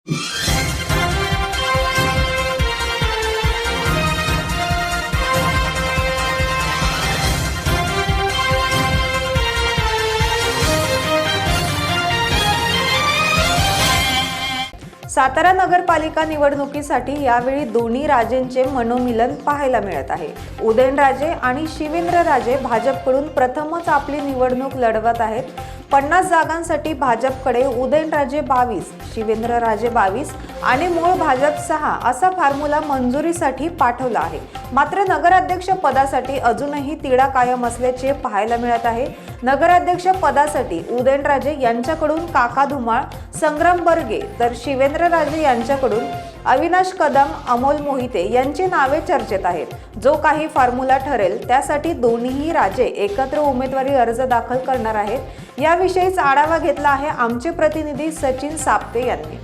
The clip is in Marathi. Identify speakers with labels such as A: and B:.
A: सातारा नगरपालिका निवडणुकीसाठी यावेळी दोन्ही राजेंचे मनोमिलन पाहायला मिळत आहे। उदयनराजे आणि शिवेंद्रराजे भाजपकडून प्रथमच आपली निवडणूक लढवत आहेत। 50 जागांसाठी भाजपकडे उदयनराजे 22, शिवेंद्रराजे 22 आणि मूळ भाजप 6 असा फॉर्म्युला मंजुरीसाठी पाठवला आहे। मात्र नगराध्यक्ष पदासाठी अजूनही तिढा कायम असल्याचे पाहायला मिळत आहे। नगराध्यक्ष पदासाठी उदयनराजे यांच्याकडून काका धुमाळ, संग्राम बर्गे तर शिवेंद्रराजे यांच्याकडून अविनाश कदम, अमोल मोहिते यांची नावे चर्चेत आहेत। जो काही फॉर्म्युला ठरेल त्यासाठी दोन्ही राजे एकत्र उमेदवारी अर्ज दाखल करणार आहेत। याविषयीचा आढावा घेतला आहे आमचे प्रतिनिधी सचिन साप्ते यांनी।